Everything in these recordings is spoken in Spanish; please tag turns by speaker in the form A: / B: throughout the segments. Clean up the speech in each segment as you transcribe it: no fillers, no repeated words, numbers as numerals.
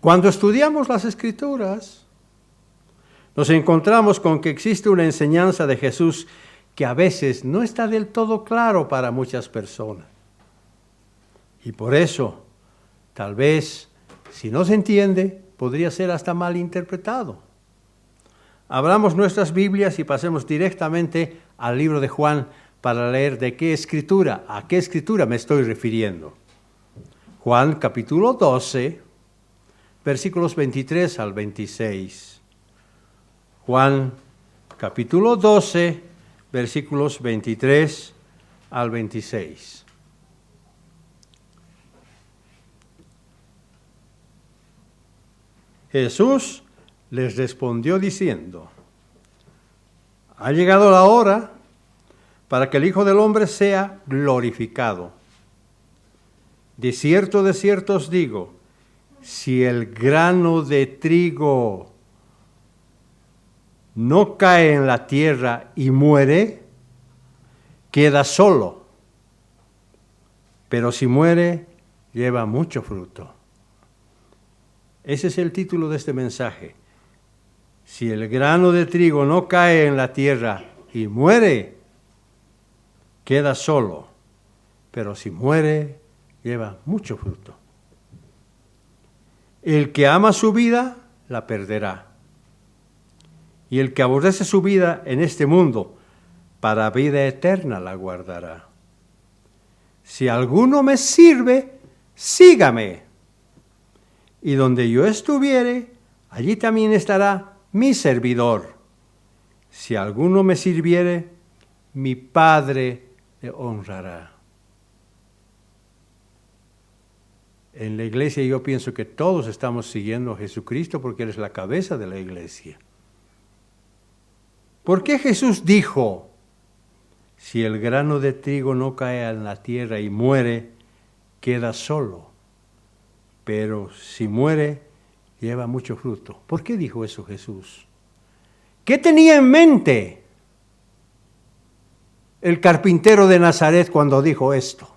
A: Cuando estudiamos las Escrituras, nos encontramos con que existe una enseñanza de Jesús que a veces no está del todo claro para muchas personas. Y por eso, tal vez, si no se entiende, podría ser hasta mal interpretado. Abramos nuestras Biblias y pasemos directamente al libro de Juan para leer a qué escritura me estoy refiriendo. Juan capítulo 12, versículos 23 al 26. Juan capítulo 12, versículos 23 al 26. Jesús les respondió diciendo: ha llegado la hora para que el Hijo del Hombre sea glorificado. De cierto os digo, si el grano de trigo no cae en la tierra y muere, queda solo. Pero si muere, lleva mucho fruto. Ese es el título de este mensaje. Si el grano de trigo no cae en la tierra y muere, queda solo. Pero si muere, lleva mucho fruto. El que ama su vida, la perderá. Y el que aborrece su vida en este mundo, para vida eterna la guardará. Si alguno me sirve, sígame. Y donde yo estuviere, allí también estará mi servidor. Si alguno me sirviere, mi Padre le honrará. En la iglesia yo pienso que todos estamos siguiendo a Jesucristo porque Él es la cabeza de la iglesia. ¿Por qué Jesús dijo, si el grano de trigo no cae en la tierra y muere, queda solo? Pero si muere, lleva mucho fruto. ¿Por qué dijo eso Jesús? ¿Qué tenía en mente el carpintero de Nazaret cuando dijo esto?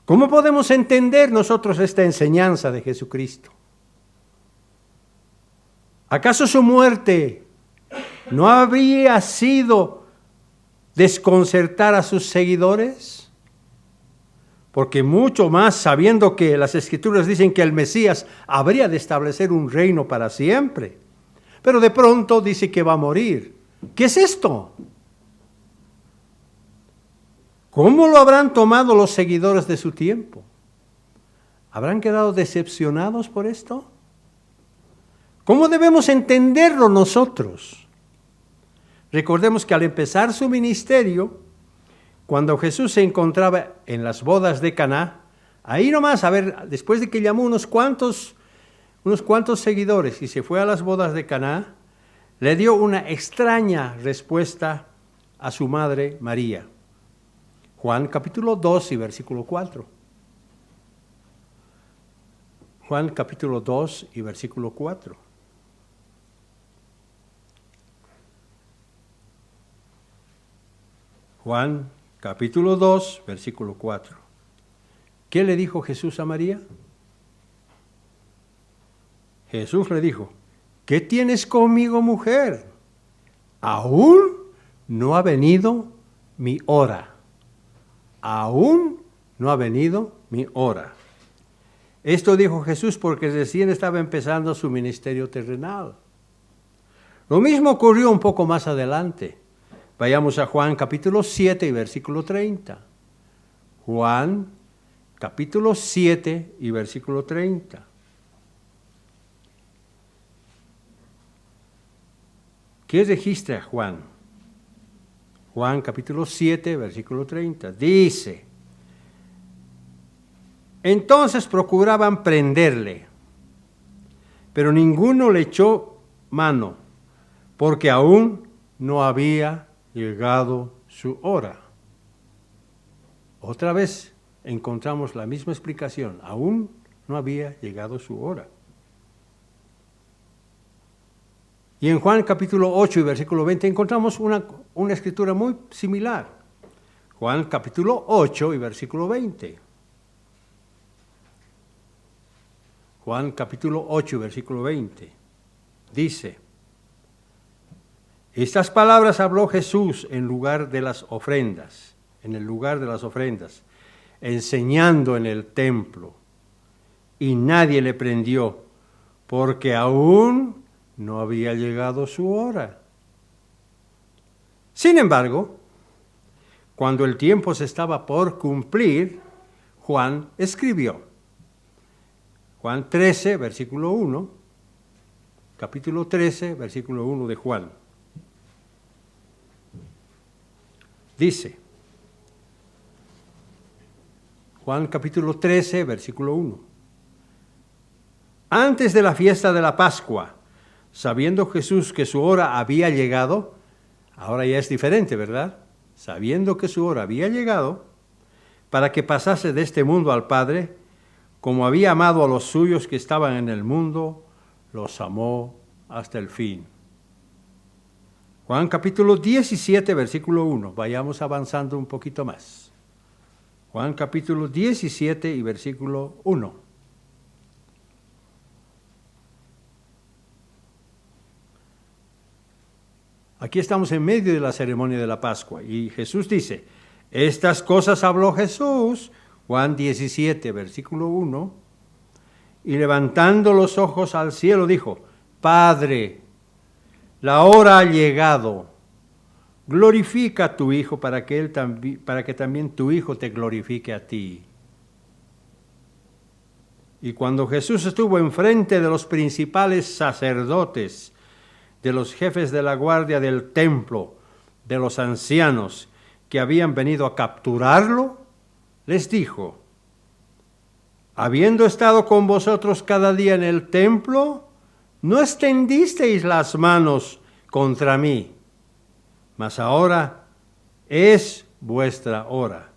A: ¿Cómo podemos entender nosotros esta enseñanza de Jesucristo? ¿Acaso su muerte no habría sido desconcertar a sus seguidores? Porque mucho más sabiendo que las Escrituras dicen que el Mesías habría de establecer un reino para siempre. Pero de pronto dice que va a morir. ¿Qué es esto? ¿Cómo lo habrán tomado los seguidores de su tiempo? ¿Habrán quedado decepcionados por esto? ¿Cómo debemos entenderlo nosotros? Recordemos que al empezar su ministerio, cuando Jesús se encontraba en las bodas de Caná, ahí nomás, después de que llamó unos cuantos seguidores y se fue a las bodas de Caná, le dio una extraña respuesta a su madre María. Juan capítulo 2 y versículo 4. Juan capítulo 2 y versículo 4. Juan capítulo 2, versículo 4. ¿Qué le dijo Jesús a María? Jesús le dijo, ¿qué tienes conmigo, mujer? Aún no ha venido mi hora. Aún no ha venido mi hora. Esto dijo Jesús porque recién estaba empezando su ministerio terrenal. Lo mismo ocurrió un poco más adelante. Vayamos a Juan capítulo 7 y versículo 30. Juan capítulo 7 y versículo 30. ¿Qué registra Juan? Juan capítulo 7, versículo 30. Dice, entonces procuraban prenderle, pero ninguno le echó mano, porque aún no había llegado su hora. Otra vez encontramos la misma explicación, aún no había llegado su hora. Y en Juan capítulo 8 y versículo 20 encontramos una escritura muy similar. Juan capítulo 8 y versículo 20. Juan capítulo 8, versículo 20. Dice: estas palabras habló Jesús en el lugar de las ofrendas, enseñando en el templo, y nadie le prendió, porque aún no había llegado su hora. Sin embargo, cuando el tiempo se estaba por cumplir, Juan escribió. Juan 13, versículo 1, capítulo 13, versículo 1 de Juan. Dice, Juan capítulo 13, versículo 1. Antes de la fiesta de la Pascua, sabiendo Jesús que su hora había llegado, ahora ya es diferente, ¿verdad? Sabiendo que su hora había llegado, para que pasase de este mundo al Padre, como había amado a los suyos que estaban en el mundo, los amó hasta el fin. Juan capítulo 17, versículo 1. Vayamos avanzando un poquito más. Juan capítulo 17 y versículo 1. Aquí estamos en medio de la ceremonia de la Pascua y Jesús dice, estas cosas habló Jesús, Juan 17, versículo 1, y levantando los ojos al cielo dijo, Padre, la hora ha llegado, glorifica a tu Hijo para que también tu Hijo te glorifique a ti. Y cuando Jesús estuvo enfrente de los principales sacerdotes, de los jefes de la guardia del templo, de los ancianos que habían venido a capturarlo, les dijo, habiendo estado con vosotros cada día en el templo, no extendisteis las manos contra mí, mas ahora es vuestra hora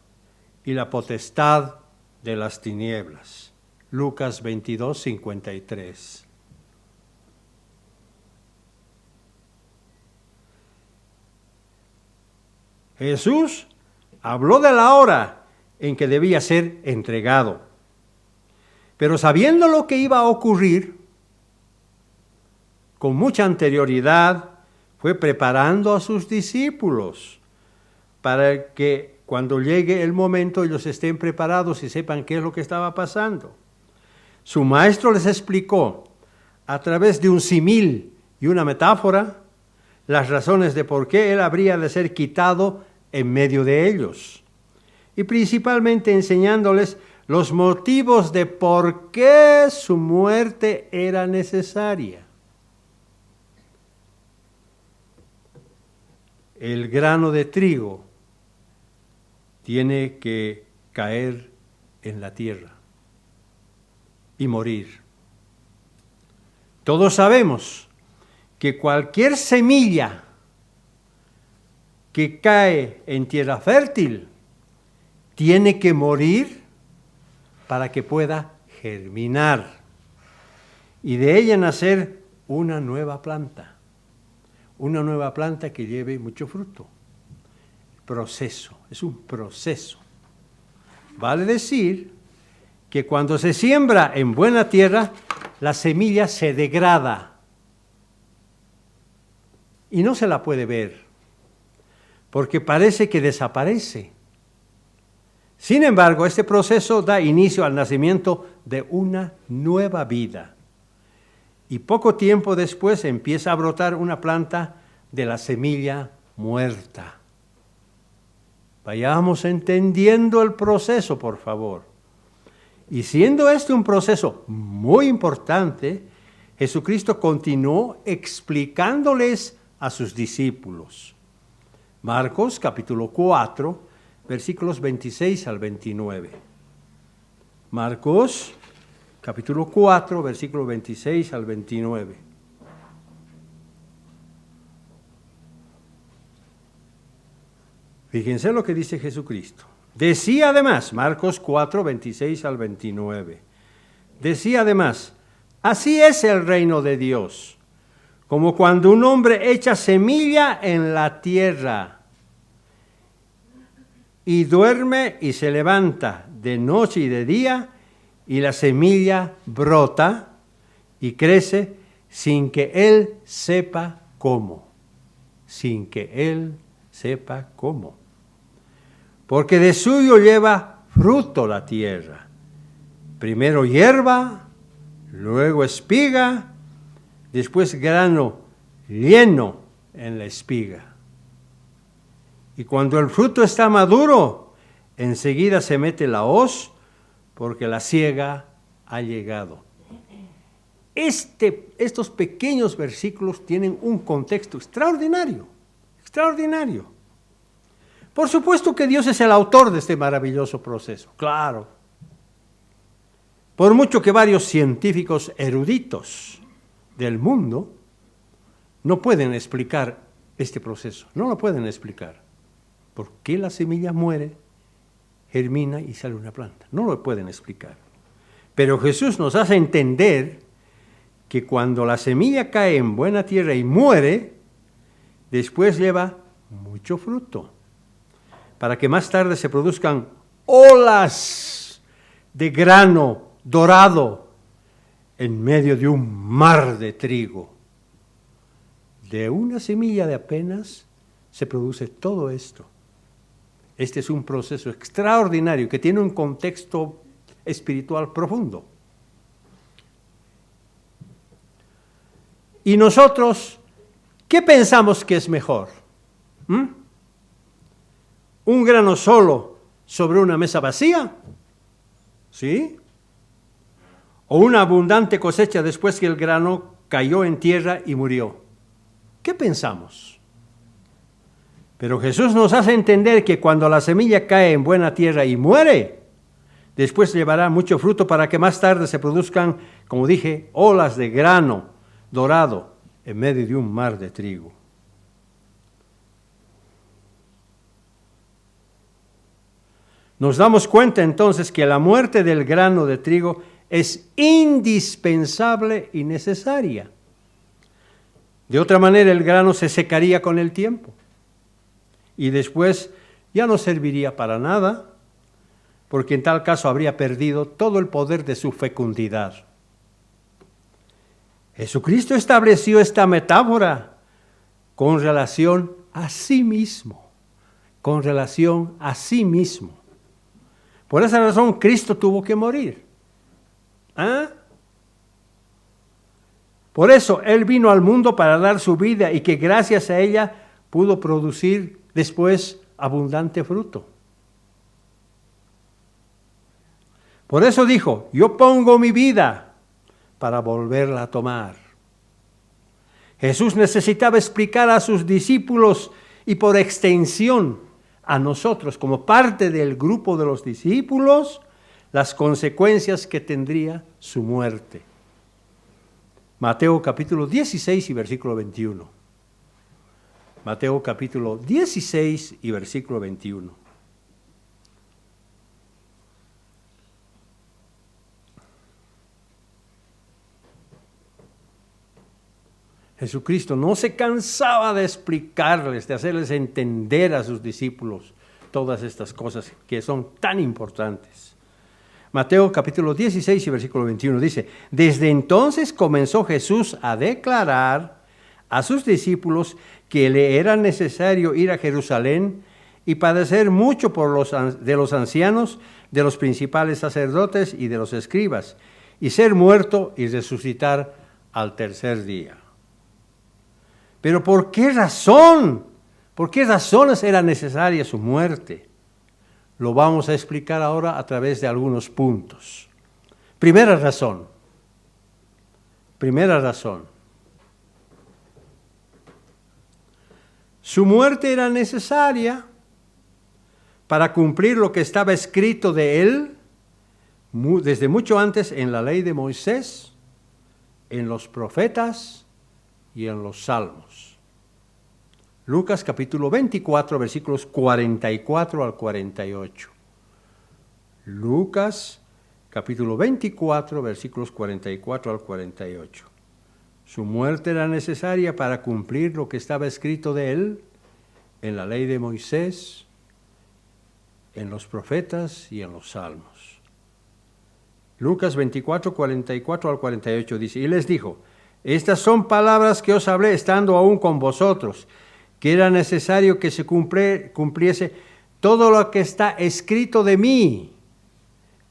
A: y la potestad de las tinieblas. Lucas 22, 53. Jesús habló de la hora en que debía ser entregado, pero sabiendo lo que iba a ocurrir, con mucha anterioridad fue preparando a sus discípulos para que cuando llegue el momento ellos estén preparados y sepan qué es lo que estaba pasando. Su maestro les explicó a través de un símil y una metáfora las razones de por qué él habría de ser quitado en medio de ellos, y principalmente enseñándoles los motivos de por qué su muerte era necesaria. El grano de trigo tiene que caer en la tierra y morir. Todos sabemos que cualquier semilla que cae en tierra fértil tiene que morir para que pueda germinar y de ella nacer una nueva planta que lleve mucho fruto. Proceso, es un proceso. Vale decir que cuando se siembra en buena tierra, la semilla se degrada y no se la puede ver, porque parece que desaparece. Sin embargo, este proceso da inicio al nacimiento de una nueva vida. Y poco tiempo después empieza a brotar una planta de la semilla muerta. Vayamos entendiendo el proceso, por favor. Y siendo este un proceso muy importante, Jesucristo continuó explicándoles a sus discípulos. Marcos capítulo 4, versículos 26 al 29. Marcos capítulo 4, versículos 26 al 29. Fíjense lo que dice Jesucristo. Decía además, Marcos 4, 26 al 29. Decía además, así es el reino de Dios, como cuando un hombre echa semilla en la tierra y duerme y se levanta de noche y de día, y la semilla brota y crece sin que él sepa cómo. Sin que él sepa cómo. Porque de suyo lleva fruto la tierra. Primero hierba, luego espiga, después grano lleno en la espiga. Y cuando el fruto está maduro, enseguida se mete la hoz, porque la siega ha llegado. Estos pequeños versículos tienen un contexto extraordinario, extraordinario. Por supuesto que Dios es el autor de este maravilloso proceso, claro. Por mucho que varios científicos eruditos del mundo no pueden explicar este proceso, no lo pueden explicar. ¿Por qué la semilla muere, germina y sale una planta? No lo pueden explicar. Pero Jesús nos hace entender que cuando la semilla cae en buena tierra y muere, después lleva mucho fruto, para que más tarde se produzcan olas de grano dorado en medio de un mar de trigo. De una semilla de apenas se produce todo esto. Este es un proceso extraordinario que tiene un contexto espiritual profundo. ¿Y nosotros qué pensamos que es mejor? ¿Un grano solo sobre una mesa vacía? ¿Sí? ¿O una abundante cosecha después que el grano cayó en tierra y murió? ¿Qué pensamos? Pero Jesús nos hace entender que cuando la semilla cae en buena tierra y muere, después llevará mucho fruto para que más tarde se produzcan, como dije, olas de grano dorado en medio de un mar de trigo. Nos damos cuenta entonces que la muerte del grano de trigo es indispensable y necesaria. De otra manera el grano se secaría con el tiempo y después ya no serviría para nada, porque en tal caso habría perdido todo el poder de su fecundidad. Jesucristo estableció esta metáfora con relación a sí mismo, con relación a sí mismo. Por esa razón Cristo tuvo que morir. Por eso Él vino al mundo para dar su vida y que gracias a ella pudo producir después abundante fruto. Por eso dijo, yo pongo mi vida para volverla a tomar. Jesús necesitaba explicar a sus discípulos y por extensión a nosotros como parte del grupo de los discípulos las consecuencias que tendría su muerte. Mateo capítulo 16 y versículo 21. Mateo capítulo 16 y versículo 21. Jesucristo no se cansaba de explicarles, de hacerles entender a sus discípulos todas estas cosas que son tan importantes. Mateo capítulo 16 y versículo 21 dice, desde entonces comenzó Jesús a declarar a sus discípulos que le era necesario ir a Jerusalén y padecer mucho de los ancianos, de los principales sacerdotes y de los escribas, y ser muerto y resucitar al tercer día. Pero ¿por qué razón? ¿Por qué razones era necesaria su muerte? Lo vamos a explicar ahora a través de algunos puntos. Primera razón. Su muerte era necesaria para cumplir lo que estaba escrito de él desde mucho antes en la ley de Moisés, en los profetas y en los salmos. Lucas capítulo 24, versículos 44 al 48. Lucas capítulo 24, versículos 44 al 48. Su muerte era necesaria para cumplir lo que estaba escrito de él en la ley de Moisés, en los profetas y en los salmos. Lucas 24, 44 al 48 dice, y les dijo, estas son palabras que os hablé estando aún con vosotros, que era necesario que se cumpliese todo lo que está escrito de mí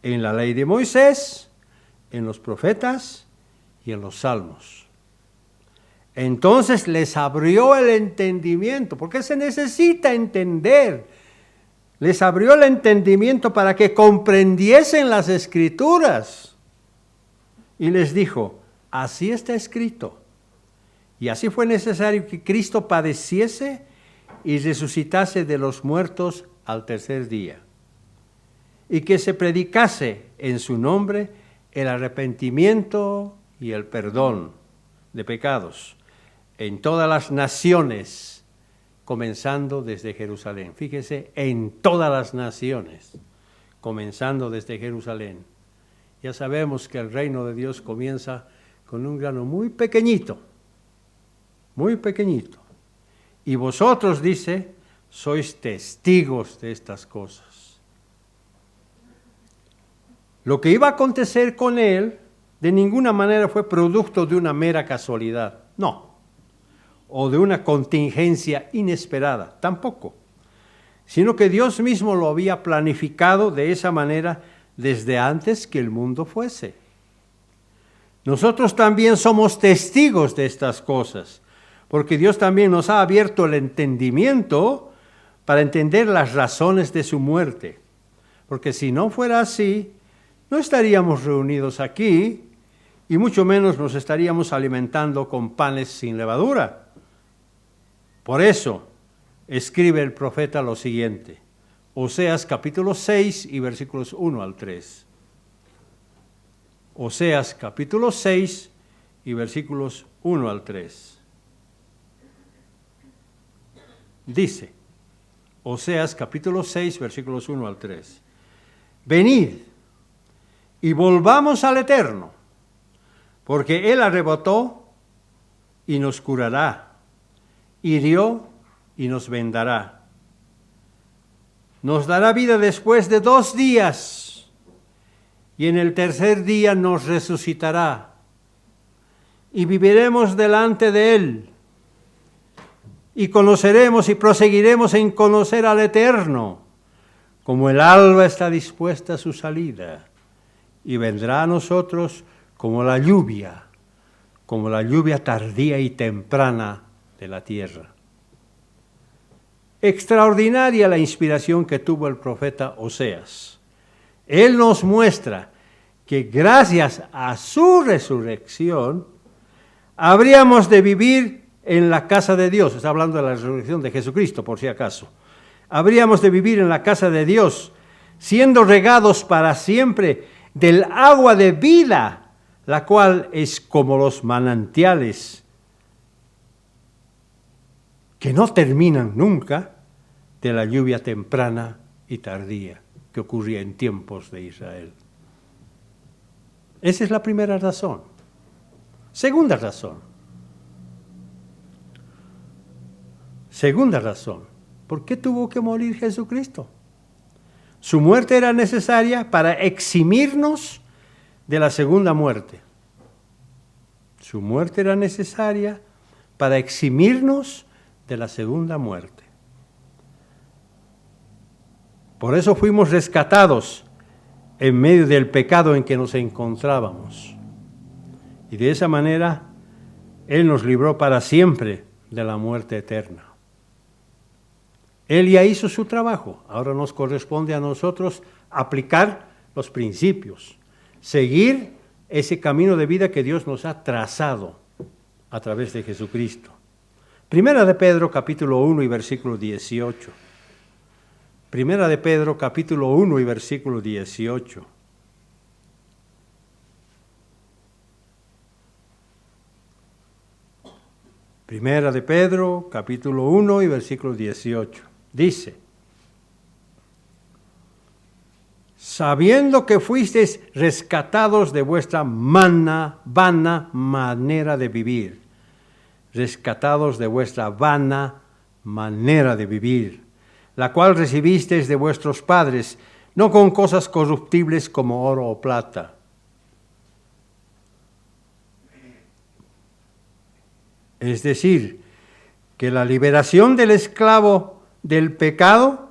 A: en la ley de Moisés, en los profetas y en los salmos. Entonces les abrió el entendimiento, porque se necesita entender. Les abrió el entendimiento para que comprendiesen las Escrituras. Y les dijo, así está escrito. Y así fue necesario que Cristo padeciese y resucitase de los muertos al tercer día. Y que se predicase en su nombre el arrepentimiento y el perdón de pecados en todas las naciones, comenzando desde Jerusalén. Fíjese, en todas las naciones, comenzando desde Jerusalén. Ya sabemos que el reino de Dios comienza con un grano muy pequeñito, muy pequeñito. Y vosotros, dice, sois testigos de estas cosas. Lo que iba a acontecer con él, de ninguna manera fue producto de una mera casualidad, no. O de una contingencia inesperada, tampoco. Sino que Dios mismo lo había planificado de esa manera desde antes que el mundo fuese. Nosotros también somos testigos de estas cosas, porque Dios también nos ha abierto el entendimiento para entender las razones de su muerte. Porque si no fuera así, no estaríamos reunidos aquí y mucho menos nos estaríamos alimentando con panes sin levadura. Por eso escribe el profeta lo siguiente, Oseas capítulo 6 y versículos 1 al 3. Oseas capítulo 6 y versículos 1 al 3. Dice, Oseas capítulo 6, versículos 1 al 3. Venid y volvamos al Eterno, porque Él arrebató y nos curará, hirió y nos vendará. Nos dará vida después de 2 días, y en el tercer día nos resucitará, y viviremos delante de Él, y conoceremos y proseguiremos en conocer al Eterno, como el alba está dispuesta a su salida, y vendrá a nosotros como la lluvia tardía y temprana de la tierra. Extraordinaria la inspiración que tuvo el profeta Oseas. Él nos muestra que gracias a su resurrección, habríamos de vivir en la casa de Dios. Está hablando de la resurrección de Jesucristo, por si acaso. Habríamos de vivir en la casa de Dios, siendo regados para siempre del agua de vida, la cual es como los manantiales que no terminan nunca de la lluvia temprana y tardía que ocurría en tiempos de Israel. Esa es la primera razón. Segunda razón. ¿Por qué tuvo que morir Jesucristo? Su muerte era necesaria para eximirnos de la segunda muerte. Su muerte era necesaria para eximirnos de la segunda muerte. Por eso fuimos rescatados en medio del pecado en que nos encontrábamos. Y de esa manera, Él nos libró para siempre de la muerte eterna. Él ya hizo su trabajo, ahora nos corresponde a nosotros aplicar los principios, seguir ese camino de vida que Dios nos ha trazado a través de Jesucristo. Primera de Pedro, capítulo 1 y versículo 18. Primera de Pedro, capítulo 1 y versículo 18. Primera de Pedro, capítulo 1 y versículo 18. Dice, sabiendo que fuisteis rescatados de vuestra vana manera de vivir, rescatados de vuestra vana manera de vivir, la cual recibisteis de vuestros padres, no con cosas corruptibles como oro o plata, Es decir, que la liberación del esclavo del pecado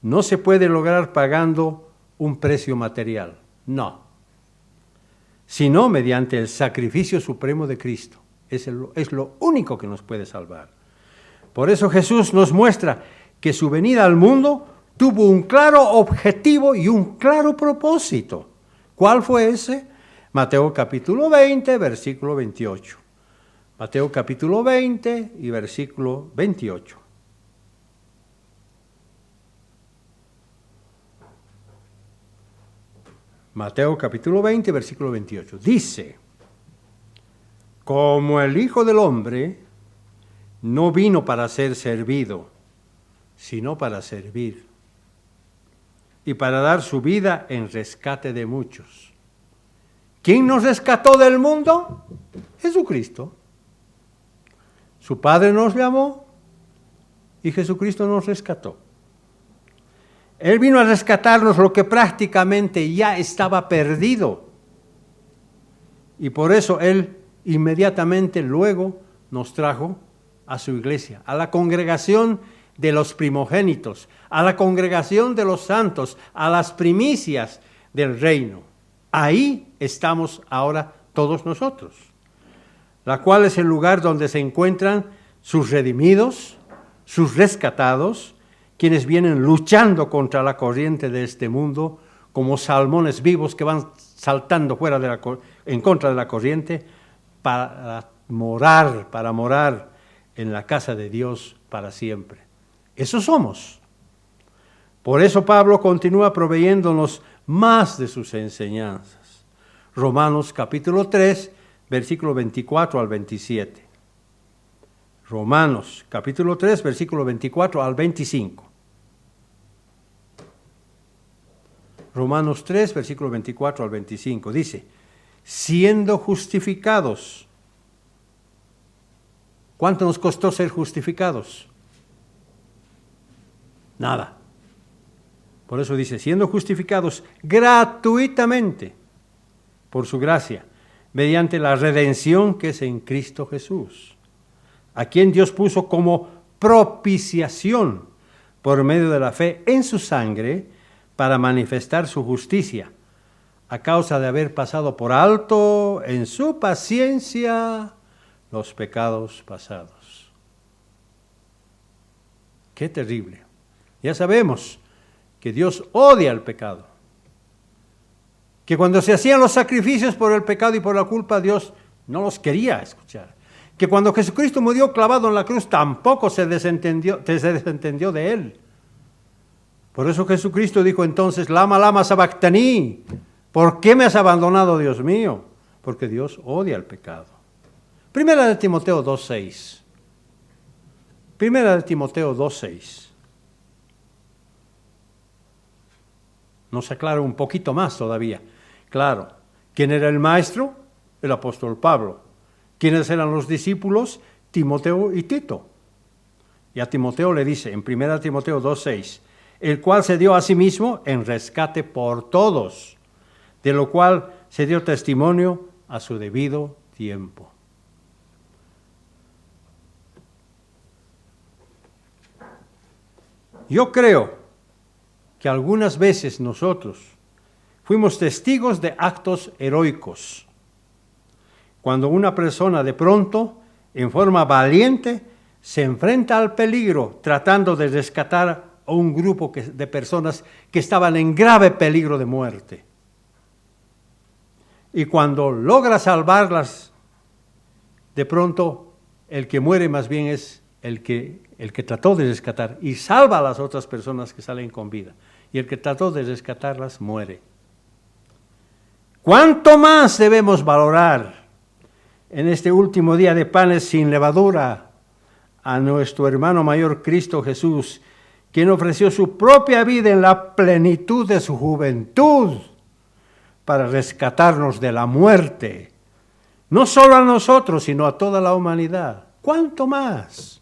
A: no se puede lograr pagando un precio material, no, sino mediante el sacrificio supremo de Cristo. Es lo único que nos puede salvar. Por eso Jesús nos muestra que su venida al mundo tuvo un claro objetivo y un claro propósito. ¿Cuál fue ese? Mateo capítulo 20, versículo 28. Mateo capítulo 20 y versículo 28. Mateo capítulo 20, versículo 28. Dice, como el Hijo del Hombre no vino para ser servido, sino para servir, y para dar su vida en rescate de muchos. ¿Quién nos rescató del mundo? Jesucristo. Su Padre nos llamó y Jesucristo nos rescató. Él vino a rescatarnos lo que prácticamente ya estaba perdido. Y por eso Él inmediatamente luego nos trajo a su iglesia, a la congregación de los primogénitos, a la congregación de los santos, a las primicias del reino. Ahí estamos ahora todos nosotros, la cual es el lugar donde se encuentran sus redimidos, sus rescatados, quienes vienen luchando contra la corriente de este mundo, como salmones vivos que van saltando en contra de la corriente, para morar en la casa de Dios para siempre. Eso somos. Por eso Pablo continúa proveyéndonos más de sus enseñanzas. Romanos capítulo 3, versículo 24 al 27. Romanos capítulo 3, versículo 24 al 25. Romanos 3, versículo 24 al 25. Dice, siendo justificados. ¿Cuánto nos costó ser justificados? Nada. Por eso dice, siendo justificados gratuitamente por su gracia, mediante la redención que es en Cristo Jesús, a quien Dios puso como propiciación por medio de la fe en su sangre para manifestar su justicia, a causa de haber pasado por alto en su paciencia los pecados pasados. ¡Qué terrible! Ya sabemos que Dios odia el pecado, que cuando se hacían los sacrificios por el pecado y por la culpa, Dios no los quería escuchar, que cuando Jesucristo murió clavado en la cruz tampoco se desentendió de él. Por eso Jesucristo dijo entonces, lama, lama, sabactaní, ¿por qué me has abandonado, Dios mío? Porque Dios odia el pecado. Primera de Timoteo 2:6. Primera de Timoteo 2:6. Nos aclara un poquito más todavía. Claro, ¿quién era el maestro? El apóstol Pablo. ¿Quiénes eran los discípulos? Timoteo y Tito. Y a Timoteo le dice en 1 Timoteo 2:6, el cual se dio a sí mismo en rescate por todos, de lo cual se dio testimonio a su debido tiempo. Yo creo que algunas veces nosotros fuimos testigos de actos heroicos. Cuando una persona de pronto, en forma valiente, se enfrenta al peligro tratando de rescatar a un grupo de personas que estaban en grave peligro de muerte. Y cuando logra salvarlas, de pronto el que muere más bien es el que trató de rescatar y salva a las otras personas que salen con vida. Y el que trató de rescatarlas muere. ¿Cuánto más debemos valorar en este último día de panes sin levadura a nuestro hermano mayor Cristo Jesús, quien ofreció su propia vida en la plenitud de su juventud para rescatarnos de la muerte, no solo a nosotros, sino a toda la humanidad? ¿Cuánto más?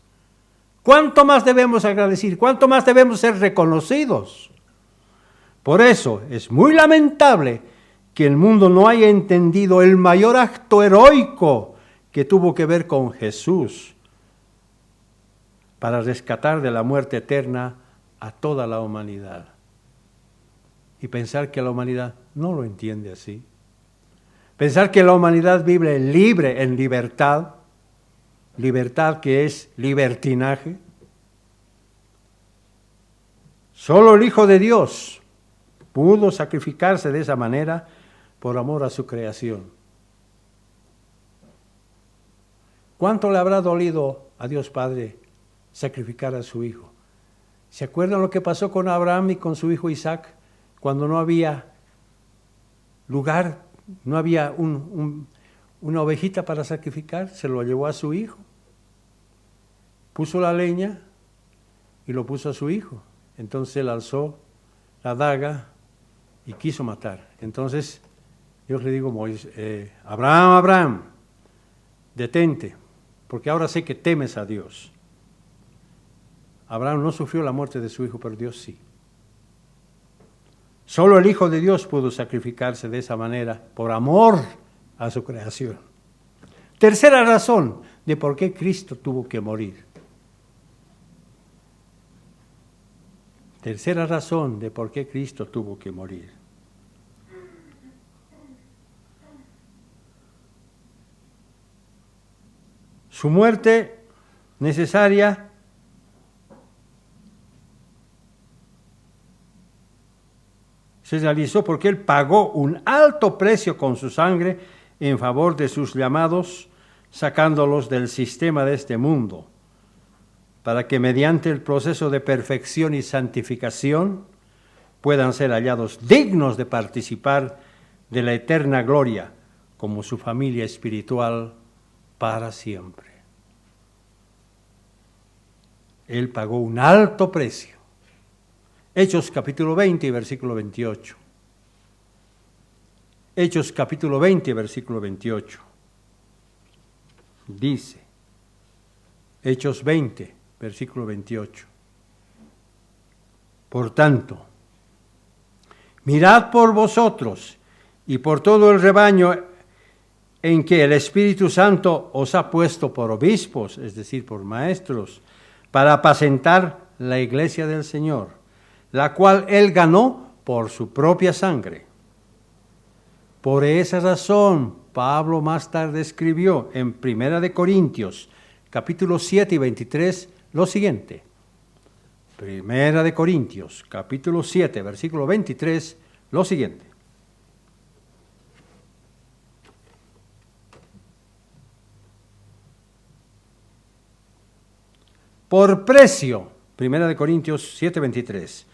A: ¿Cuánto más debemos agradecer? ¿Cuánto más debemos ser reconocidos? Por eso es muy lamentable que el mundo no haya entendido el mayor acto heroico que tuvo que ver con Jesús para rescatar de la muerte eterna a toda la humanidad. Y pensar que la humanidad no lo entiende así. Pensar que la humanidad vive libre en libertad, libertad que es libertinaje. Solo el Hijo de Dios pudo sacrificarse de esa manera por amor a su creación. ¿Cuánto le habrá dolido a Dios Padre sacrificar a su Hijo? ¿Se acuerdan lo que pasó con Abraham y con su hijo Isaac? Cuando no había lugar, no había una ovejita para sacrificar, se lo llevó a su hijo. Puso la leña y lo puso a su hijo. Entonces él alzó la daga y quiso matar. Entonces Dios le dijo a Moisés, Abraham, Abraham, detente, porque ahora sé que temes a Dios. Abraham no sufrió la muerte de su hijo, pero Dios sí. Solo el Hijo de Dios pudo sacrificarse de esa manera por amor a su creación. Tercera razón de por qué Cristo tuvo que morir. Tercera razón de por qué Cristo tuvo que morir. Su muerte necesaria se realizó porque Él pagó un alto precio con su sangre en favor de sus llamados, sacándolos del sistema de este mundo, para que mediante el proceso de perfección y santificación puedan ser hallados dignos de participar de la eterna gloria como su familia espiritual para siempre. Él pagó un alto precio. Hechos capítulo 20, versículo 28. Hechos capítulo 20, versículo 28. Dice, Hechos 20, versículo 28. Por tanto, mirad por vosotros y por todo el rebaño en que el Espíritu Santo os ha puesto por obispos, es decir, por maestros, para apacentar la iglesia del Señor, la cual Él ganó por su propia sangre. Por esa razón, Pablo más tarde escribió en 1 Corintios, capítulo 7 y 23, lo siguiente. 1 Corintios, capítulo 7, versículo 23, lo siguiente. Por precio, 1 Corintios 7, 23,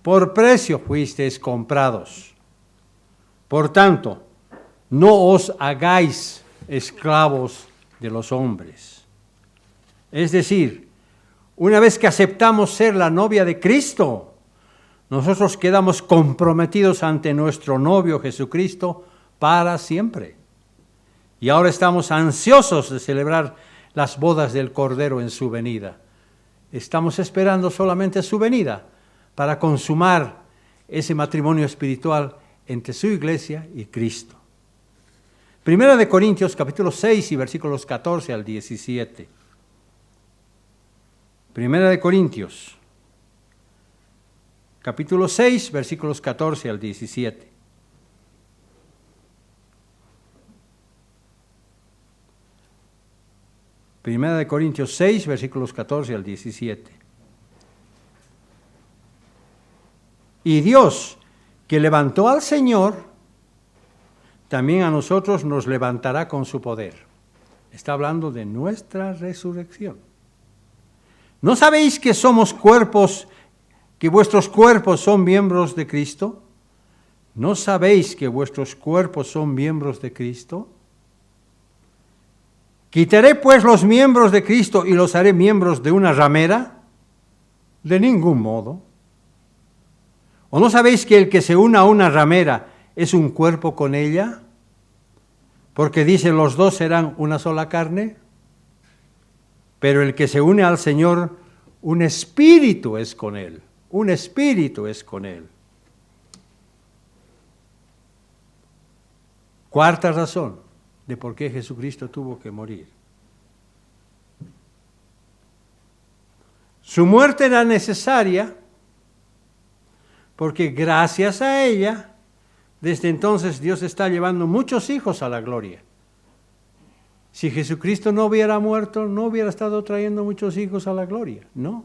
A: por precio fuisteis comprados. Por tanto, no os hagáis esclavos de los hombres. Es decir, una vez que aceptamos ser la novia de Cristo, nosotros quedamos comprometidos ante nuestro novio Jesucristo para siempre. Y ahora estamos ansiosos de celebrar las bodas del Cordero en su venida. Estamos esperando solamente su venida para consumar ese matrimonio espiritual entre su iglesia y Cristo. 1 Corintios capítulo 6 y versículos 14 al 17. 1 Corintios capítulo 6, versículos 14 al 17. Primera de Corintios 6, versículos 14 al 17. Y Dios, que levantó al Señor, también a nosotros nos levantará con su poder. Está hablando de nuestra resurrección. ¿No sabéis que somos cuerpos, que vuestros cuerpos son miembros de Cristo? ¿No sabéis que vuestros cuerpos son miembros de Cristo? ¿Quitaré pues los miembros de Cristo y los haré miembros de una ramera? De ningún modo. ¿O no sabéis que el que se una a una ramera es un cuerpo con ella? Porque dice, los dos serán una sola carne. Pero el que se une al Señor, un espíritu es con él. Un espíritu es con él. Cuarta razón de por qué Jesucristo tuvo que morir. Su muerte era necesaria porque gracias a ella, desde entonces Dios está llevando muchos hijos a la gloria. Si Jesucristo no hubiera muerto, no hubiera estado trayendo muchos hijos a la gloria, no.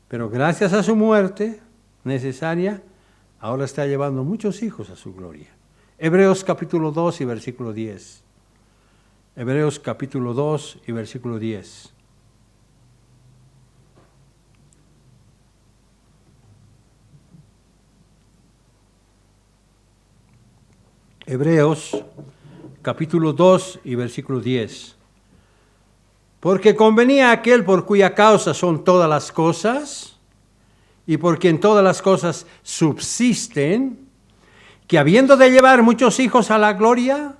A: Pero gracias a su muerte necesaria, ahora está llevando muchos hijos a su gloria. Hebreos capítulo 2 y versículo 10. Hebreos capítulo 2 y versículo 10. Hebreos capítulo 2 y versículo 10. Porque convenía a aquel por cuya causa son todas las cosas, y por quien todas las cosas subsisten, que habiendo de llevar muchos hijos a la gloria,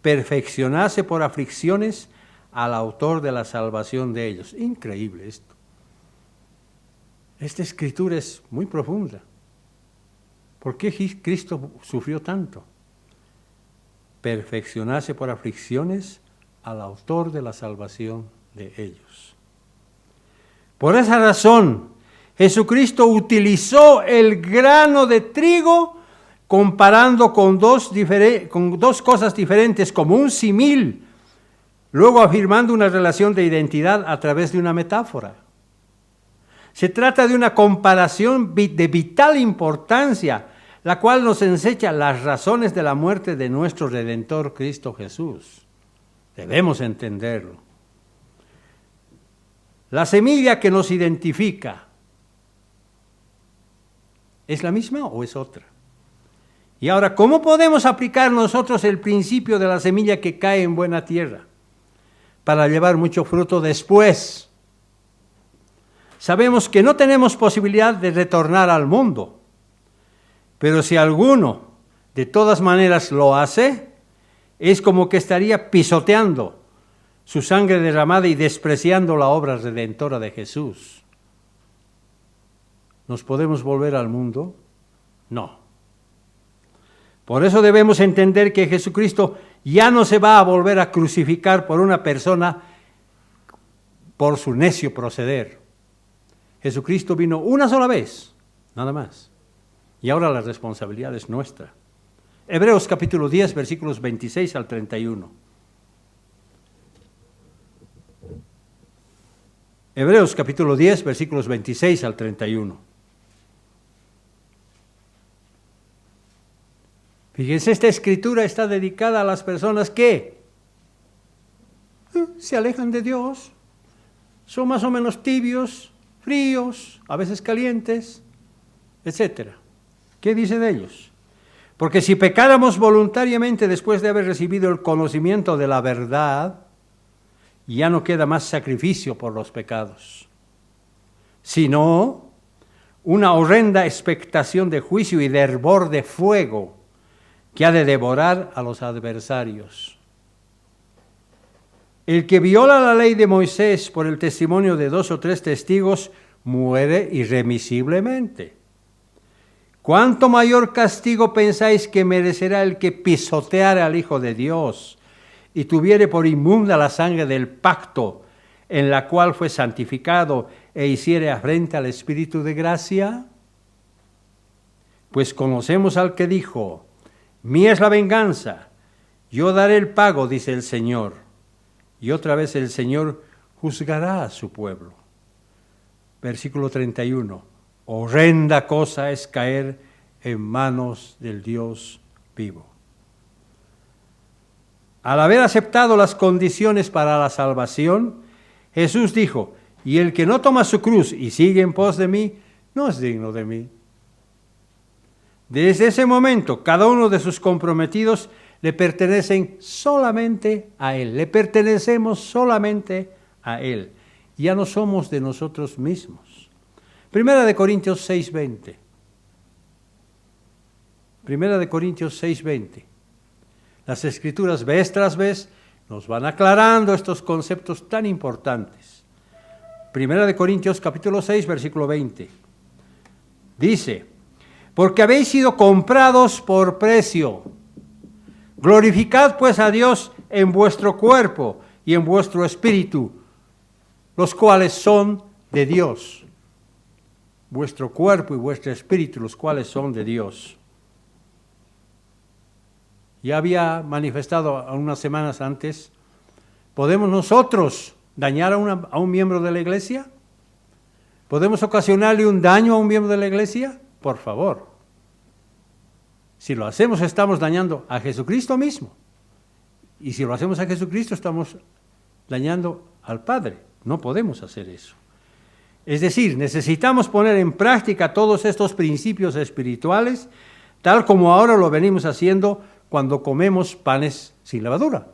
A: perfeccionase por aflicciones al autor de la salvación de ellos. Increíble esto. Esta escritura es muy profunda. ¿Por qué Cristo sufrió tanto? Perfeccionase por aflicciones al autor de la salvación de ellos. Por esa razón, Jesucristo utilizó el grano de trigo comparando con dos cosas diferentes como un símil, luego afirmando una relación de identidad a través de una metáfora. Se trata de una comparación de vital importancia, la cual nos enseña las razones de la muerte de nuestro Redentor Cristo Jesús. Debemos entenderlo. La semilla que nos identifica, ¿es la misma o es otra? Y ahora, ¿cómo podemos aplicar nosotros el principio de la semilla que cae en buena tierra para llevar mucho fruto después? Sabemos que no tenemos posibilidad de retornar al mundo, pero si alguno de todas maneras lo hace, es como que estaría pisoteando su sangre derramada y despreciando la obra redentora de Jesús. ¿Nos podemos volver al mundo? No. Por eso debemos entender que Jesucristo ya no se va a volver a crucificar por una persona por su necio proceder. Jesucristo vino una sola vez, nada más. Y ahora la responsabilidad es nuestra. Hebreos capítulo 10, versículos 26 al 31. Hebreos capítulo 10, versículos 26 al 31. Fíjense, esta escritura está dedicada a las personas que se alejan de Dios, son más o menos tibios, fríos, a veces calientes, etc. ¿Qué dice de ellos? Porque si pecáramos voluntariamente después de haber recibido el conocimiento de la verdad, ya no queda más sacrificio por los pecados, sino una horrenda expectación de juicio y de hervor de fuego que ha de devorar a los adversarios. El que viola la ley de Moisés por el testimonio de 2 o 3 testigos muere irremisiblemente. ¿Cuánto mayor castigo pensáis que merecerá el que pisoteare al Hijo de Dios y tuviere por inmunda la sangre del pacto en la cual fue santificado e hiciere afrenta al Espíritu de gracia? Pues conocemos al que dijo: mía es la venganza, yo daré el pago, dice el Señor. Y otra vez el Señor juzgará a su pueblo. Versículo 31. Horrenda cosa es caer en manos del Dios vivo. Al haber aceptado las condiciones para la salvación, Jesús dijo: y el que no toma su cruz y sigue en pos de mí, no es digno de mí. Desde ese momento, cada uno de sus comprometidos le pertenecen solamente a Él. Le pertenecemos solamente a Él. Ya no somos de nosotros mismos. Primera de Corintios 6:20. Primera de Corintios 6:20. Las Escrituras, vez tras vez, nos van aclarando estos conceptos tan importantes. Primera de Corintios capítulo 6, versículo 20. Dice: porque habéis sido comprados por precio. Glorificad pues a Dios en vuestro cuerpo y en vuestro espíritu, los cuales son de Dios. Vuestro cuerpo y vuestro espíritu, los cuales son de Dios. Ya había manifestado unas semanas antes, ¿podemos nosotros dañar a un miembro de la iglesia? ¿Podemos ocasionarle un daño a un miembro de la iglesia? Por favor. Si lo hacemos, estamos dañando a Jesucristo mismo. Y si lo hacemos a Jesucristo, estamos dañando al Padre. No podemos hacer eso. Es decir, necesitamos poner en práctica todos estos principios espirituales, tal como ahora lo venimos haciendo cuando comemos panes sin levadura.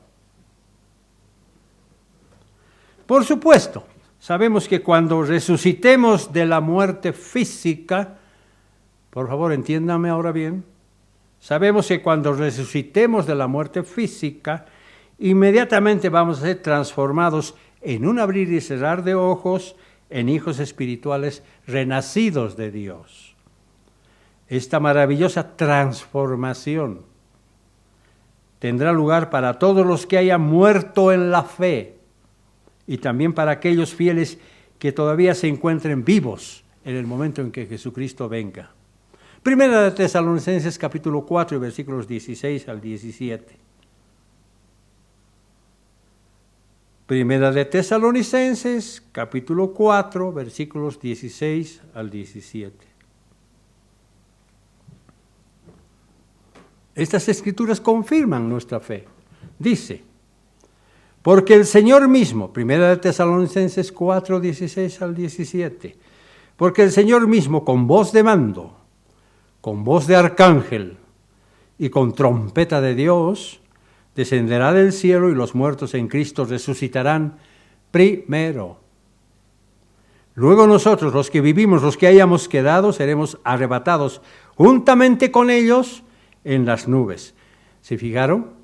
A: Por supuesto, sabemos que cuando resucitemos de la muerte física, por favor, entiéndame ahora bien, sabemos que cuando resucitemos de la muerte física, inmediatamente vamos a ser transformados en un abrir y cerrar de ojos en hijos espirituales renacidos de Dios. Esta maravillosa transformación tendrá lugar para todos los que hayan muerto en la fe y también para aquellos fieles que todavía se encuentren vivos en el momento en que Jesucristo venga. Primera de Tesalonicenses capítulo 4, versículos 16 al 17. Primera de Tesalonicenses capítulo 4, versículos 16 al 17. Estas escrituras confirman nuestra fe. Dice, porque el Señor mismo, Primera de Tesalonicenses 4, 16 al 17, porque el Señor mismo con voz de mando, con voz de arcángel y con trompeta de Dios, descenderá del cielo y los muertos en Cristo resucitarán primero. Luego nosotros, los que vivimos, los que hayamos quedado, seremos arrebatados juntamente con ellos en las nubes. ¿Se fijaron?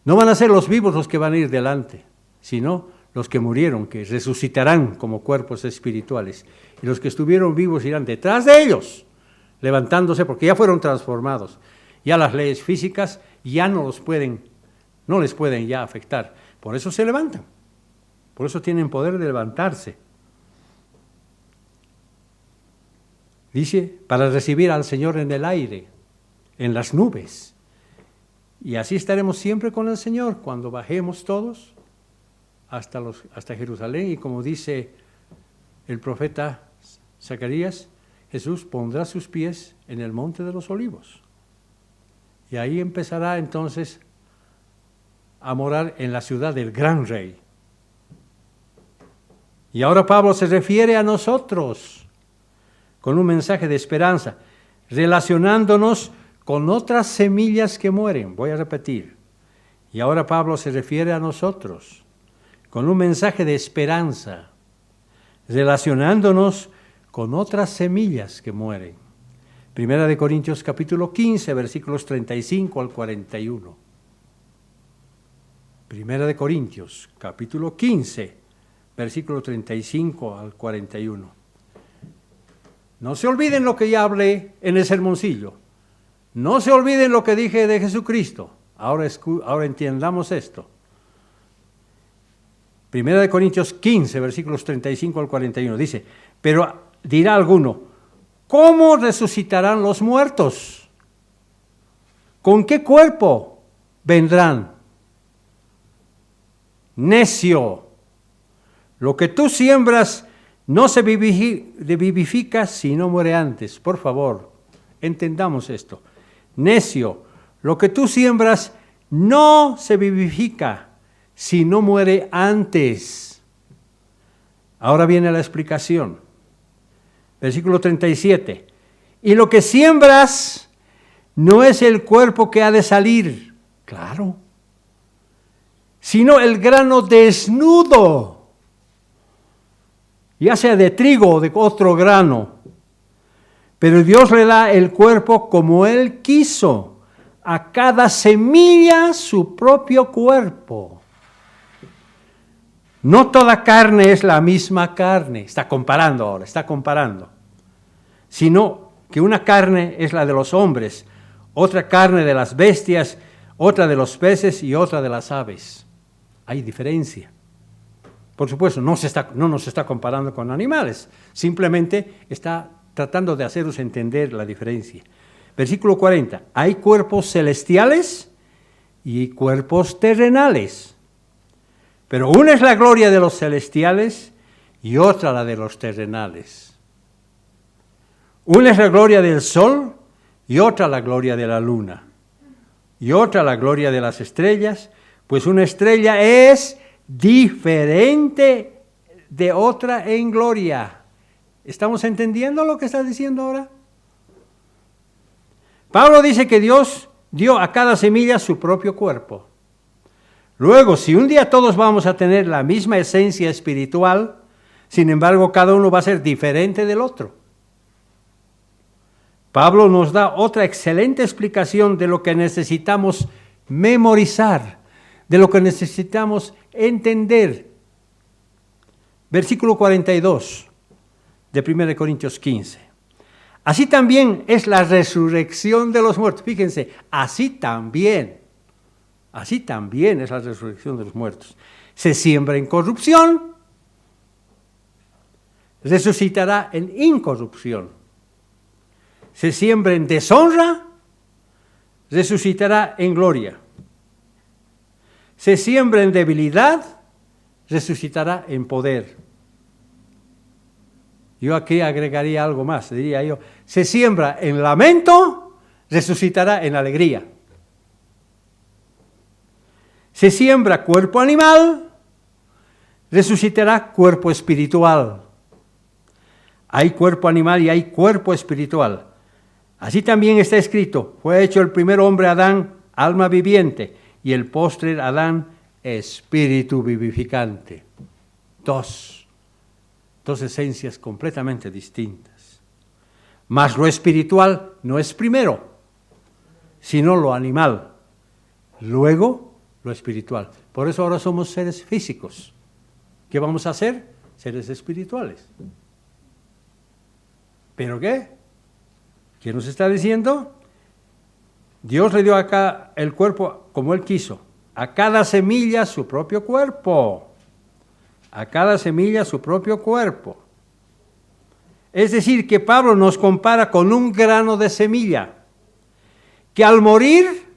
A: No van a ser los vivos los que van a ir delante, sino los que murieron, que resucitarán como cuerpos espirituales. Y los que estuvieron vivos irán detrás de ellos, levantándose, porque ya fueron transformados. Ya las leyes físicas ya no les pueden ya afectar. Por eso se levantan. Por eso tienen poder de levantarse. Dice, para recibir al Señor en el aire, en las nubes. Y así estaremos siempre con el Señor cuando bajemos todos hasta Jerusalén. Y como dice el profeta Zacarías, Jesús pondrá sus pies en el monte de los olivos. Y ahí empezará entonces a morar en la ciudad del gran rey. Y ahora Pablo se refiere a nosotros con un mensaje de esperanza, relacionándonos con otras semillas que mueren. Voy a repetir. Y ahora Pablo se refiere a nosotros con un mensaje de esperanza, relacionándonos con otras semillas que mueren. Primera de Corintios capítulo 15, versículos 35 al 41. Primera de Corintios capítulo 15, versículo 35 al 41. No se olviden lo que ya hablé en el sermoncillo. No se olviden lo que dije de Jesucristo. Ahora entiendamos esto. Primera de Corintios 15, versículos 35 al 41. Dice, pero dirá alguno, ¿cómo resucitarán los muertos? ¿Con qué cuerpo vendrán? Necio, lo que tú siembras no se vivifica si no muere antes. Por favor, entendamos esto. Necio, lo que tú siembras no se vivifica si no muere antes. Ahora viene la explicación. Versículo 37. Y lo que siembras no es el cuerpo que ha de salir, claro, sino el grano desnudo, ya sea de trigo o de otro grano. Pero Dios le da el cuerpo como Él quiso, a cada semilla su propio cuerpo. No toda carne es la misma carne, está comparando, sino que una carne es la de los hombres, otra carne de las bestias, otra de los peces y otra de las aves. Hay diferencia. Por supuesto, no nos está comparando con animales, simplemente está tratando de haceros entender la diferencia. Versículo 40, hay cuerpos celestiales y cuerpos terrenales, pero una es la gloria de los celestiales y otra la de los terrenales. Una es la gloria del sol y otra la gloria de la luna, y otra la gloria de las estrellas, pues una estrella es diferente de otra en gloria. ¿Estamos entendiendo lo que está diciendo ahora? Pablo dice que Dios dio a cada semilla su propio cuerpo. Luego, si un día todos vamos a tener la misma esencia espiritual, sin embargo, cada uno va a ser diferente del otro. Pablo nos da otra excelente explicación de lo que necesitamos memorizar, de lo que necesitamos entender. Versículo 42 de 1 Corintios 15. Así también es la resurrección de los muertos. Fíjense, así también es la resurrección de los muertos. Se siembra en corrupción, resucitará en incorrupción. Se siembra en deshonra, resucitará en gloria. Se siembra en debilidad, resucitará en poder. Yo aquí agregaría algo más, diría yo, se siembra en lamento, resucitará en alegría. Se siembra cuerpo animal, resucitará cuerpo espiritual. Hay cuerpo animal y hay cuerpo espiritual. Así también está escrito, fue hecho el primer hombre Adán, alma viviente, y el postrer Adán, espíritu vivificante. Dos esencias completamente distintas. Mas lo espiritual no es primero, sino lo animal. Luego, lo espiritual. Por eso ahora somos seres físicos. ¿Qué vamos a hacer? Seres espirituales. ¿Pero qué? ¿Qué nos está diciendo? Dios le dio acá el cuerpo como Él quiso. A cada semilla su propio cuerpo. A cada semilla su propio cuerpo. Es decir, que Pablo nos compara con un grano de semilla, que al morir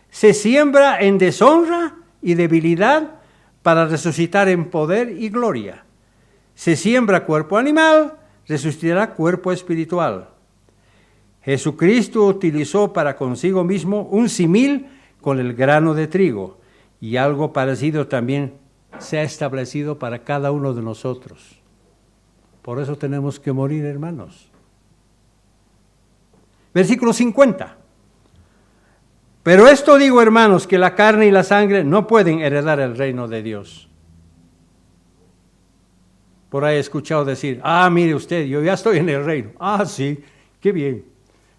A: se siembra en deshonra y debilidad para resucitar en poder y gloria. Se siembra cuerpo animal, resucitará cuerpo espiritual. Jesucristo utilizó para consigo mismo un símil con el grano de trigo, y algo parecido también se ha establecido para cada uno de nosotros. Por eso tenemos que morir, hermanos. Versículo 50. Pero esto digo, hermanos, que la carne y la sangre no pueden heredar el reino de Dios. Por ahí he escuchado decir, mire usted, yo ya estoy en el reino. Sí, qué bien.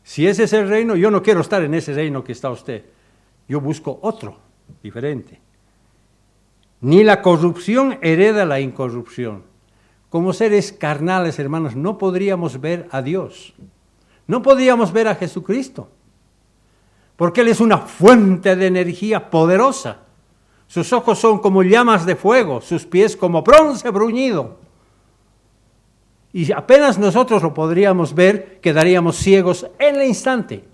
A: Si ese es el reino, yo no quiero estar en ese reino que está usted. Yo busco otro, diferente. Ni la corrupción hereda la incorrupción. Como seres carnales, hermanos, no podríamos ver a Dios. No podríamos ver a Jesucristo. Porque Él es una fuente de energía poderosa. Sus ojos son como llamas de fuego, sus pies como bronce bruñido. Y apenas nosotros lo podríamos ver, quedaríamos ciegos en el instante.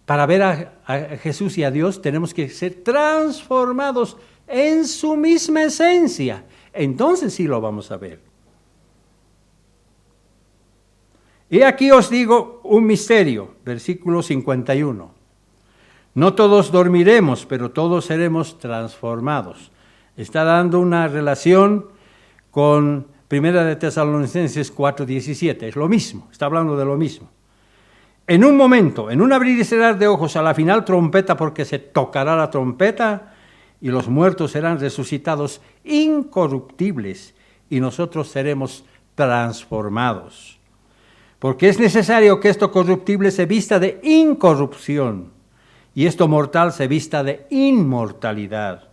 A: Para ver a Jesús y a Dios tenemos que ser transformados en su misma esencia. Entonces sí lo vamos a ver. Y aquí os digo un misterio, versículo 51. No todos dormiremos, pero todos seremos transformados. Está dando una relación con 1 de Tesalonicenses 4:17. Es lo mismo, está hablando de lo mismo. En un momento, en un abrir y cerrar de ojos, a la final trompeta, porque se tocará la trompeta, y los muertos serán resucitados incorruptibles, y nosotros seremos transformados. Porque es necesario que esto corruptible se vista de incorrupción, y esto mortal se vista de inmortalidad.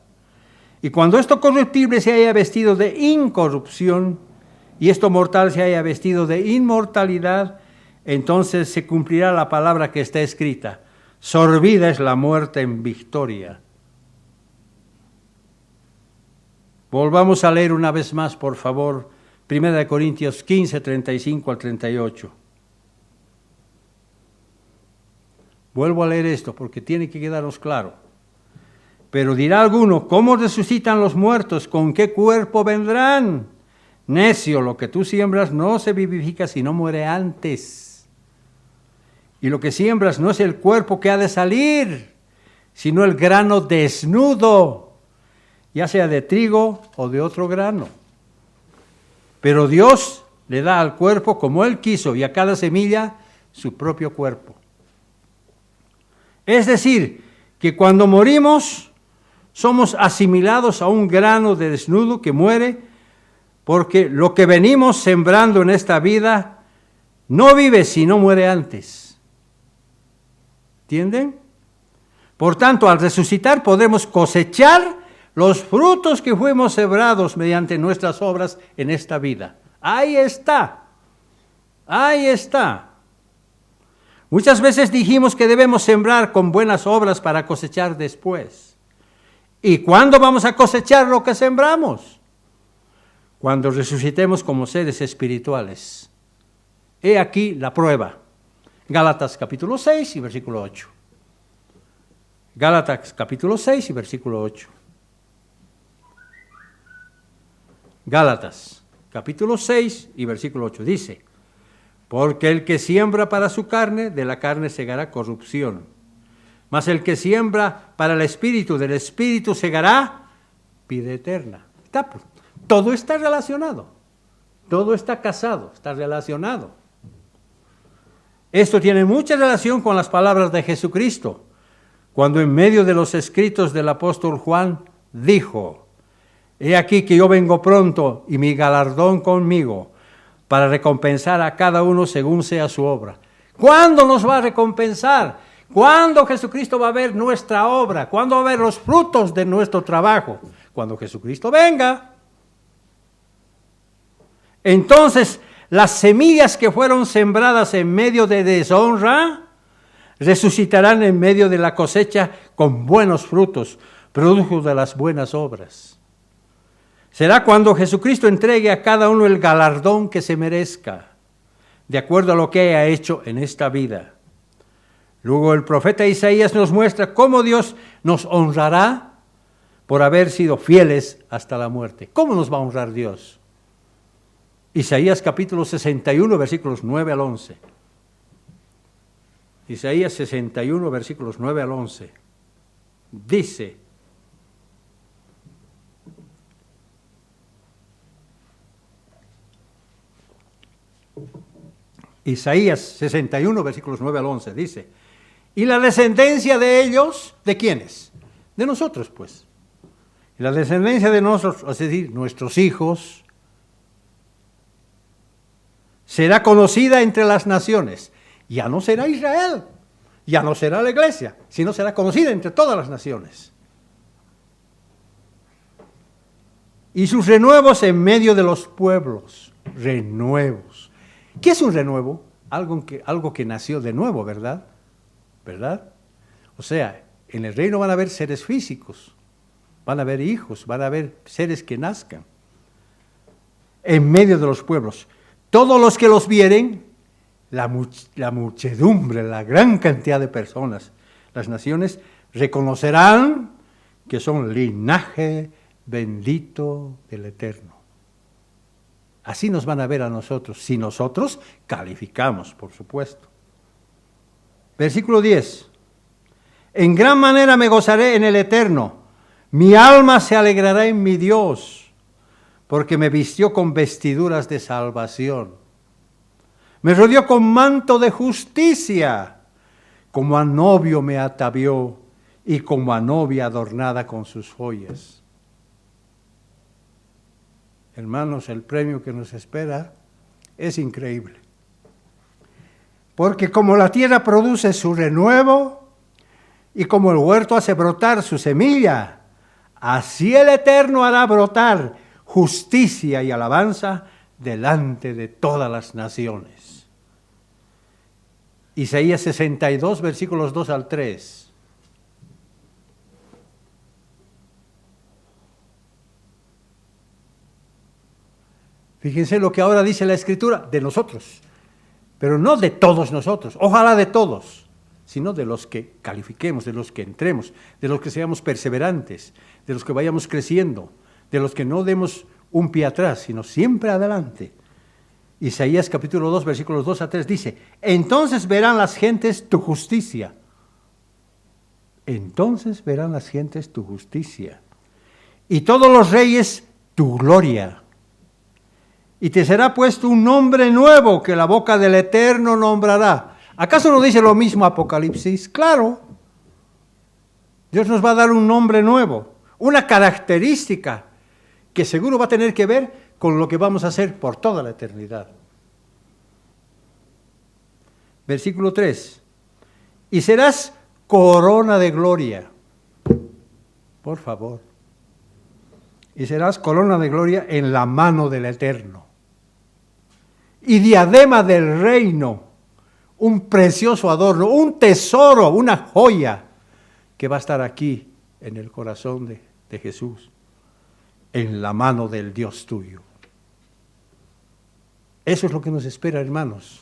A: Y cuando esto corruptible se haya vestido de incorrupción, y esto mortal se haya vestido de inmortalidad, entonces se cumplirá la palabra que está escrita: sorbida es la muerte en victoria. Volvamos a leer una vez más, por favor, 1 Corintios 15, 35 al 38. Vuelvo a leer esto porque tiene que quedarnos claro. Pero dirá alguno, ¿cómo resucitan los muertos? ¿Con qué cuerpo vendrán? Necio, lo que tú siembras no se vivifica si no muere antes. Y lo que siembras no es el cuerpo que ha de salir, sino el grano desnudo, ya sea de trigo o de otro grano. Pero Dios le da al cuerpo como Él quiso y a cada semilla su propio cuerpo. Es decir, que cuando morimos somos asimilados a un grano de desnudo que muere, porque lo que venimos sembrando en esta vida no vive si no muere antes. ¿Entienden? Por tanto, al resucitar podremos cosechar los frutos que fuimos sembrados mediante nuestras obras en esta vida. Ahí está. Ahí está. Muchas veces dijimos que debemos sembrar con buenas obras para cosechar después. ¿Y cuándo vamos a cosechar lo que sembramos? Cuando resucitemos como seres espirituales. He aquí la prueba. Gálatas capítulo 6 y versículo 8. Gálatas capítulo 6 y versículo 8. Gálatas capítulo 6 y versículo 8 dice: porque el que siembra para su carne, de la carne segará corrupción. Mas el que siembra para el Espíritu, del Espíritu segará vida eterna. Todo está relacionado. Todo está casado, está relacionado. Esto tiene mucha relación con las palabras de Jesucristo, cuando en medio de los escritos del apóstol Juan dijo: he aquí que yo vengo pronto y mi galardón conmigo, para recompensar a cada uno según sea su obra. ¿Cuándo nos va a recompensar? ¿Cuándo Jesucristo va a ver nuestra obra? ¿Cuándo va a ver los frutos de nuestro trabajo? Cuando Jesucristo venga. Entonces, las semillas que fueron sembradas en medio de deshonra, resucitarán en medio de la cosecha con buenos frutos, producto de las buenas obras. Será cuando Jesucristo entregue a cada uno el galardón que se merezca, de acuerdo a lo que haya hecho en esta vida. Luego el profeta Isaías nos muestra cómo Dios nos honrará por haber sido fieles hasta la muerte. ¿Cómo nos va a honrar Dios? Isaías capítulo 61, versículos 9 al 11. Isaías 61, versículos 9 al 11. Dice: Isaías 61, versículos 9 al 11, dice: y la descendencia de ellos, ¿de quiénes? De nosotros, pues. Y la descendencia de nosotros, es decir, nuestros hijos, será conocida entre las naciones. Ya no será Israel, ya no será la iglesia, sino será conocida entre todas las naciones. Y sus renuevos en medio de los pueblos. Renuevos. ¿Qué es un renuevo? Algo que nació de nuevo, ¿verdad? ¿Verdad? O sea, en el reino van a haber seres físicos, van a haber hijos, van a haber seres que nazcan. En medio de los pueblos. Todos los que los vieren, la muchedumbre, la gran cantidad de personas, las naciones, reconocerán que son linaje bendito del Eterno. Así nos van a ver a nosotros, si nosotros calificamos, por supuesto. Versículo 10. En gran manera me gozaré en el Eterno, mi alma se alegrará en mi Dios, porque me vistió con vestiduras de salvación. Me rodeó con manto de justicia, como a novio me atavió y como a novia adornada con sus joyas. Hermanos, el premio que nos espera es increíble. Porque como la tierra produce su renuevo y como el huerto hace brotar su semilla, así el Eterno hará brotar justicia y alabanza delante de todas las naciones. Isaías 62, versículos 2 al 3. Fíjense lo que ahora dice la Escritura de nosotros, pero no de todos nosotros, ojalá de todos, sino de los que califiquemos, de los que entremos, de los que seamos perseverantes, de los que vayamos creciendo, de los que no demos un pie atrás, sino siempre adelante. Isaías capítulo 2, versículos 2 a 3 dice, entonces verán las gentes tu justicia. Entonces verán las gentes tu justicia. Y todos los reyes tu gloria. Y te será puesto un nombre nuevo que la boca del Eterno nombrará. ¿Acaso no dice lo mismo Apocalipsis? Claro. Dios nos va a dar un nombre nuevo, una característica que seguro va a tener que ver con lo que vamos a hacer por toda la eternidad. Versículo 3. Y serás corona de gloria. Por favor. Y serás corona de gloria en la mano del Eterno. Y diadema del reino, un precioso adorno, un tesoro, una joya que va a estar aquí en el corazón de Jesús, en la mano del Dios tuyo. Eso es lo que nos espera, hermanos.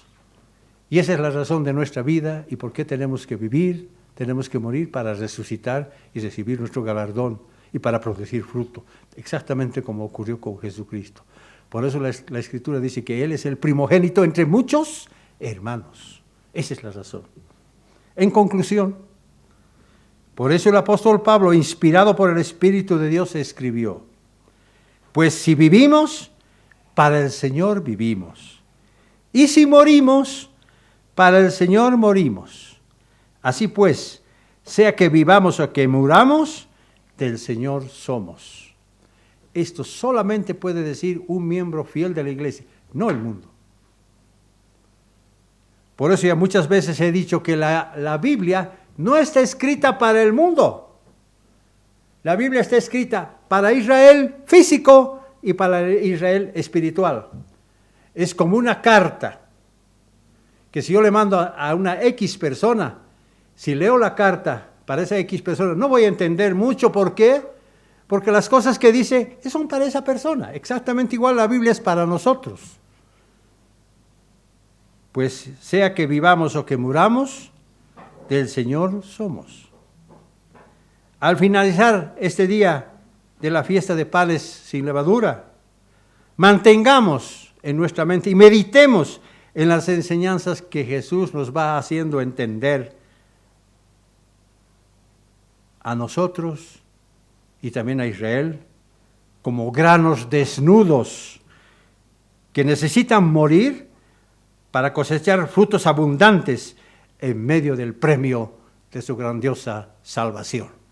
A: Y esa es la razón de nuestra vida y por qué tenemos que vivir, tenemos que morir para resucitar y recibir nuestro galardón y para producir fruto, exactamente como ocurrió con Jesucristo. Por eso la Escritura dice que Él es el primogénito entre muchos hermanos. Esa es la razón. En conclusión, por eso el apóstol Pablo, inspirado por el Espíritu de Dios, escribió, pues si vivimos, para el Señor vivimos. Y si morimos, para el Señor morimos. Así pues, sea que vivamos o que muramos, del Señor somos. Esto solamente puede decir un miembro fiel de la iglesia, no el mundo. Por eso ya muchas veces he dicho que la Biblia no está escrita para el mundo. La Biblia está escrita para Israel físico y para Israel espiritual. Es como una carta que si yo le mando a una X persona, si leo la carta para esa X persona, no voy a entender mucho. ¿Por qué? Porque las cosas que dice son para esa persona. Exactamente igual la Biblia es para nosotros. Pues sea que vivamos o que muramos, del Señor somos. Al finalizar este día de la fiesta de panes sin levadura, mantengamos en nuestra mente y meditemos en las enseñanzas que Jesús nos va haciendo entender a nosotros y también a Israel como granos desnudos que necesitan morir para cosechar frutos abundantes en medio del premio de su grandiosa salvación.